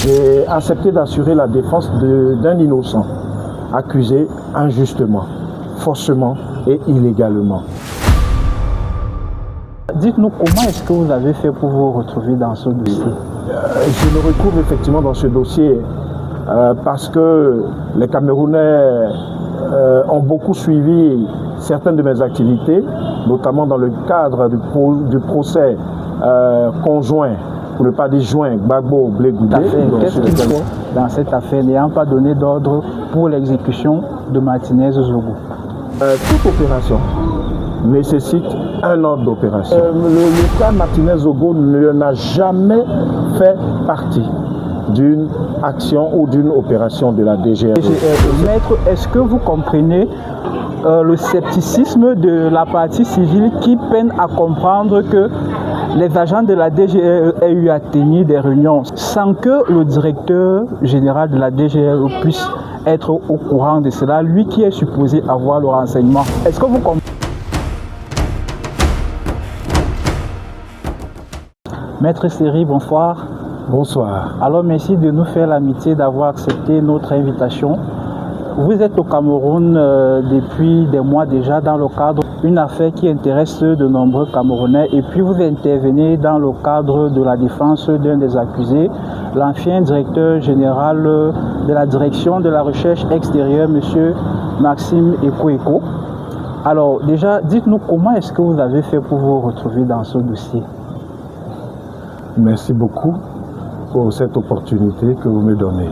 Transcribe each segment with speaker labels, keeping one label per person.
Speaker 1: J'ai accepté d'assurer la défense d'un innocent, accusé injustement, faussement et illégalement.
Speaker 2: Dites-nous comment est-ce que vous avez fait pour vous retrouver dans ce dossier?
Speaker 1: Je me retrouve effectivement dans ce dossier parce que les Camerounais ont beaucoup suivi certaines de mes activités, notamment dans le cadre du procès conjoint, pour ne pas dire joint, Gbagbo Blé Goudé.
Speaker 2: Qu'est-ce qu'il faut dans cette affaire n'ayant pas donné d'ordre pour l'exécution de Martinez Zogo?
Speaker 1: Toute opération nécessite un ordre d'opération. Le cas Martinez Zogo n'a jamais fait partie d'une action ou d'une opération de la DGRE.
Speaker 2: Maître, est-ce que vous comprenez le scepticisme de la partie civile qui peine à comprendre que les agents de la DGRE aient eu à tenir des réunions sans que le directeur général de la DGRE puisse être au courant de cela, lui qui est supposé avoir le renseignement? Est-ce que vous comprenez? Maître Seri, bonsoir.
Speaker 1: Bonsoir.
Speaker 2: Alors merci de nous faire l'amitié d'avoir accepté notre invitation. Vous êtes au Cameroun depuis des mois déjà dans le cadre d'une affaire qui intéresse de nombreux Camerounais et puis vous intervenez dans le cadre de la défense d'un des accusés, l'ancien directeur général de la direction de la recherche extérieure, M. Maxime Ekoeko. Alors déjà, dites-nous comment est-ce que vous avez fait pour vous retrouver dans ce dossier?
Speaker 1: Merci beaucoup pour cette opportunité que vous me donnez.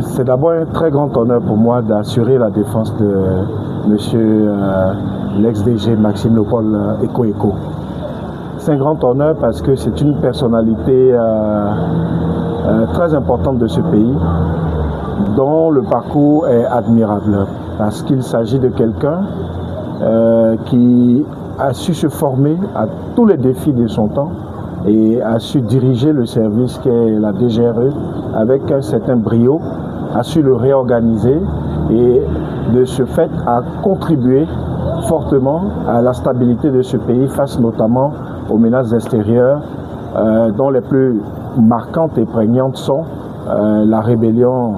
Speaker 1: C'est d'abord un très grand honneur pour moi d'assurer la défense de monsieur l'ex-DG Maxime Léopold Ekoeko. C'est un grand honneur parce que c'est une personnalité très importante de ce pays dont le parcours est admirable parce qu'il s'agit de quelqu'un qui a su se former à tous les défis de son temps et a su diriger le service qu'est la DGRE avec un certain brio, a su le réorganiser et de ce fait a contribué fortement à la stabilité de ce pays face notamment aux menaces extérieures dont les plus marquantes et prégnantes sont la rébellion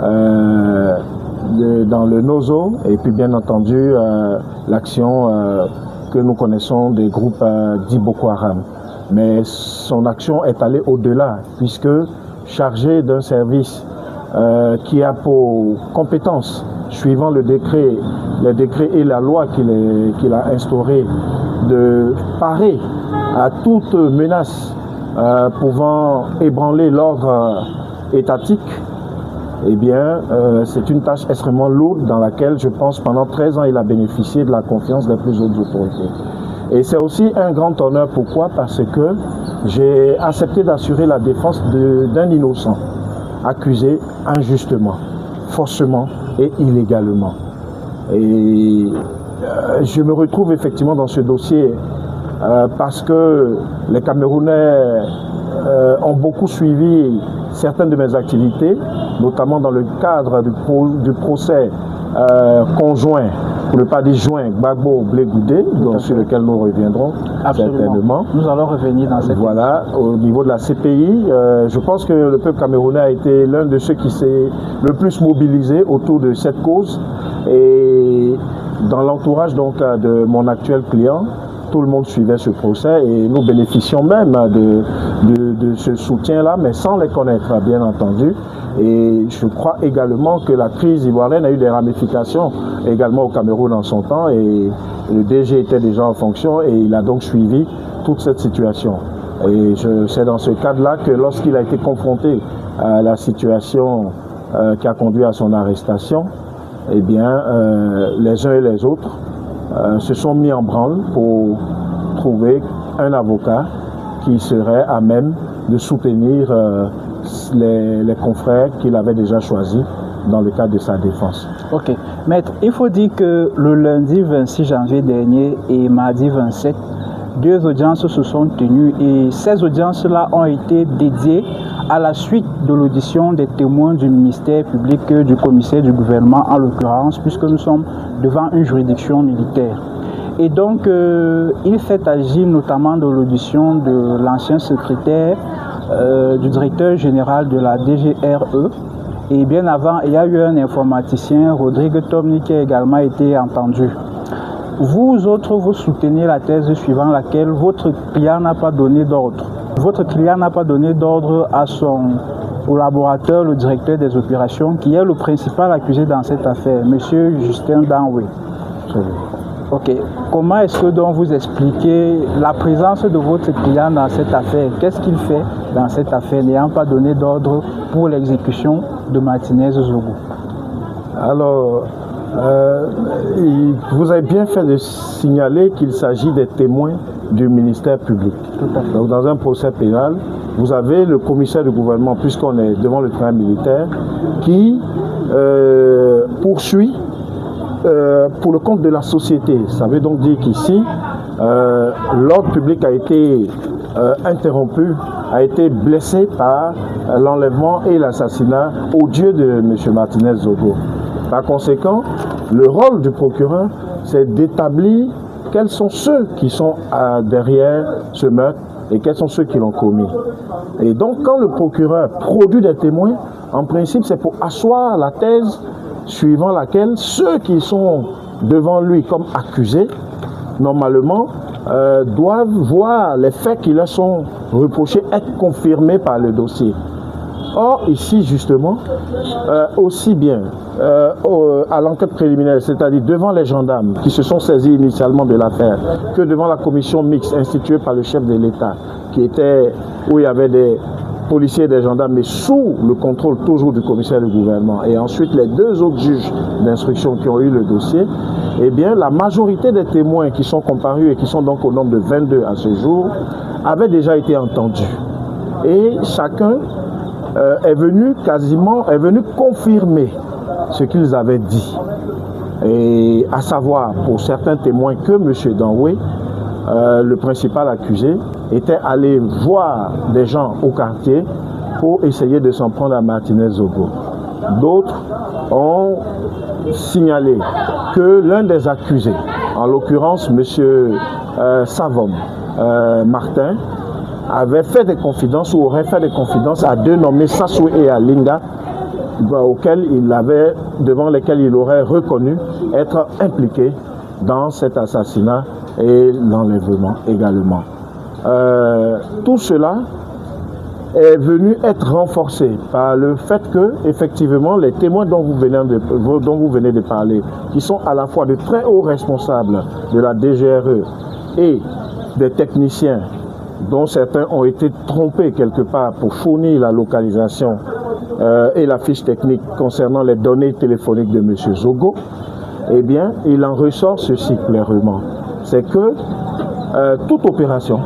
Speaker 1: dans le Nozo et puis bien entendu l'action que nous connaissons des groupes dits Boko Haram. Mais son action est allée au-delà, puisque chargé d'un service qui a pour compétence, suivant les décrets et la loi qu'il a instauré, de parer à toute menace pouvant ébranler l'ordre étatique, eh bien, c'est une tâche extrêmement lourde dans laquelle, je pense, pendant 13 ans, il a bénéficié de la confiance des plus hautes autorités. Et c'est aussi un grand honneur. Pourquoi? Parce que j'ai accepté d'assurer la défense d'un innocent, accusé injustement, faussement et illégalement. Et je me retrouve effectivement dans ce dossier parce que les Camerounais ont beaucoup suivi certaines de mes activités, notamment dans le cadre du procès conjoint, pour ne pas dire joint, Gbagbo Blé Goudé, sur lequel nous reviendrons.
Speaker 2: Absolument.
Speaker 1: Certainement.
Speaker 2: Nous allons revenir dans cette...
Speaker 1: Voilà, au niveau de la CPI, je pense que le peuple camerounais a été l'un de ceux qui s'est le plus mobilisé autour de cette cause. Et dans l'entourage donc de mon actuel client, tout le monde suivait ce procès et nous bénéficions même de ce soutien-là, mais sans les connaître, bien entendu. Et je crois également que la crise ivoirienne a eu des ramifications également au Cameroun en son temps. Et le DG était déjà en fonction et il a donc suivi toute cette situation. Et c'est dans ce cadre-là que lorsqu'il a été confronté à la situation qui a conduit à son arrestation, eh bien, les uns et les autres se sont mis en branle pour trouver un avocat qui serait à même de soutenir les confrères qu'il avait déjà choisis dans le cadre de sa défense.
Speaker 2: Ok. Maître, il faut dire que le lundi 26 janvier dernier et mardi 27, 2 audiences se sont tenues et ces audiences-là ont été dédiées à la suite de l'audition des témoins du ministère public, du commissaire du gouvernement en l'occurrence, puisque nous sommes devant une juridiction militaire. Et donc, il fait agir notamment de l'audition de l'ancien secrétaire du directeur général de la DGRE. Et bien avant, il y a eu un informaticien, Rodrigue Tomni, qui a également été entendu. Vous autres, vous soutenez la thèse suivant laquelle votre client n'a pas donné d'ordre. Votre client n'a pas donné d'ordre à son collaborateur, le directeur des opérations, qui est le principal accusé dans cette affaire, M. Justin Danwe. Ok. Comment est-ce que donc vous expliquez la présence de votre client dans cette affaire? Qu'est-ce qu'il fait dans cette affaire, n'ayant pas donné d'ordre pour l'exécution de Martinez Zogo?
Speaker 1: Alors, vous avez bien fait de signaler qu'il s'agit des témoins du ministère public. Donc, dans un procès pénal, vous avez le commissaire du gouvernement, puisqu'on est devant le tribunal militaire, qui poursuit pour le compte de la société. Ça veut donc dire qu'ici, l'ordre public a été interrompu, a été blessé par l'enlèvement et l'assassinat odieux de M. Martinez Zogo. Par conséquent, le rôle du procureur, c'est d'établir quels sont ceux qui sont derrière ce meurtre et quels sont ceux qui l'ont commis. Et donc, quand le procureur produit des témoins, en principe, c'est pour asseoir la thèse suivant laquelle ceux qui sont devant lui comme accusés, normalement, doivent voir les faits qui leur sont reprochés être confirmés par le dossier. Or, ici, justement, aussi bien à l'enquête préliminaire, c'est-à-dire devant les gendarmes qui se sont saisis initialement de l'affaire, que devant la commission mixte instituée par le chef de l'État, où il y avait des policiers et des gendarmes, mais sous le contrôle toujours du commissaire du gouvernement, et ensuite les deux autres juges d'instruction qui ont eu le dossier, eh bien, la majorité des témoins qui sont comparus et qui sont donc au nombre de 22 à ce jour, avaient déjà été entendus. Et chacun est venu confirmer ce qu'ils avaient dit. Et à savoir, pour certains témoins, que M. Danwe, le principal accusé, était allé voir des gens au quartier pour essayer de s'en prendre à Martinez Zogo. D'autres ont signalé que l'un des accusés, en l'occurrence M. Savom Martin, avait fait des confidences ou aurait fait des confidences à deux nommés Sassou et Alinga, devant lesquels il aurait reconnu être impliqué dans cet assassinat et l'enlèvement également. Tout cela est venu être renforcé par le fait que, effectivement, les témoins dont vous venez de parler, qui sont à la fois de très hauts responsables de la DGRE et des techniciens, dont certains ont été trompés quelque part pour fournir la localisation et la fiche technique concernant les données téléphoniques de M. Zogo, eh bien, il en ressort ceci clairement. C'est que toute opération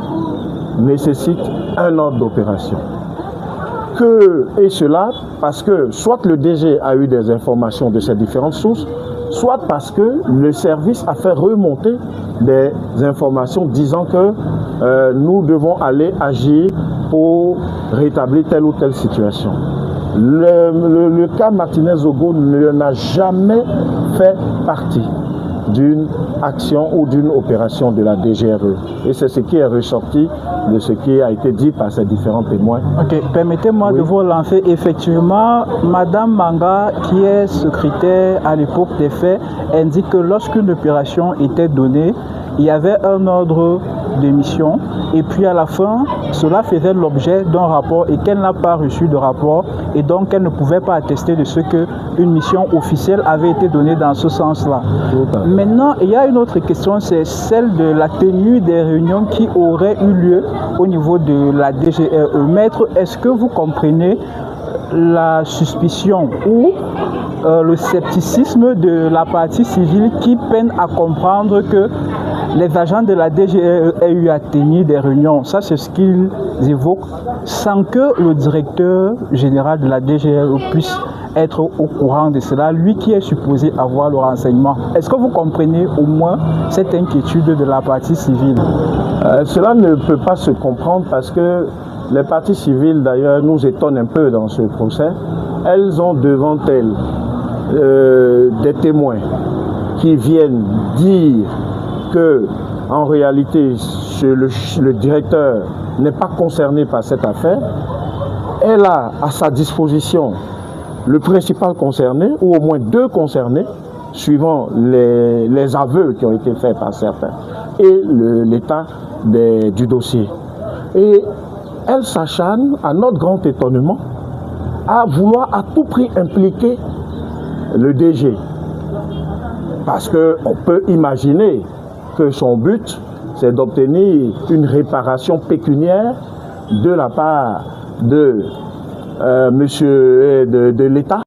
Speaker 1: nécessite un ordre d'opération. Et cela parce que soit le DG a eu des informations de ces différentes sources, soit parce que le service a fait remonter des informations disant que nous devons aller agir pour rétablir telle ou telle situation. Le cas Martinez Zogo n'a jamais fait partie d'une action ou d'une opération de la DGRE. Et c'est ce qui est ressorti de ce qui a été dit par ces différents témoins.
Speaker 2: Ok, permettez-moi de vous relancer. Effectivement, Madame Manga, qui est secrétaire à l'époque des faits, indique que lorsqu'une opération était donnée, il y avait un ordre de mission et puis à la fin, cela faisait l'objet d'un rapport et qu'elle n'a pas reçu de rapport et donc elle ne pouvait pas attester de ce qu'une mission officielle avait été donnée dans ce sens-là. Maintenant, il y a une autre question, c'est celle de la tenue des réunions qui auraient eu lieu au niveau de la DGRE. Maître, est-ce que vous comprenez la suspicion ou le scepticisme de la partie civile qui peine à comprendre que les agents de la DGRE aient eu à tenir des réunions? Ça, c'est ce qu'ils évoquent, sans que le directeur général de la DGRE puisse être au courant de cela, lui qui est supposé avoir le renseignement. Est-ce que vous comprenez au moins cette inquiétude de la partie civile?
Speaker 1: Cela ne peut pas se comprendre parce que les parties civiles, d'ailleurs, nous étonnent un peu dans ce procès. Elles ont devant elles des témoins qui viennent dire que, en réalité, le directeur n'est pas concerné par cette affaire elle a à sa disposition le principal concerné, ou au moins 2 concernés, suivant les aveux qui ont été faits par certains, et l'état du dossier. Et elle s'acharne, à notre grand étonnement, à vouloir à tout prix impliquer le DG. Parce qu'on peut imaginer que son but, c'est d'obtenir une réparation pécuniaire de la part de l'État.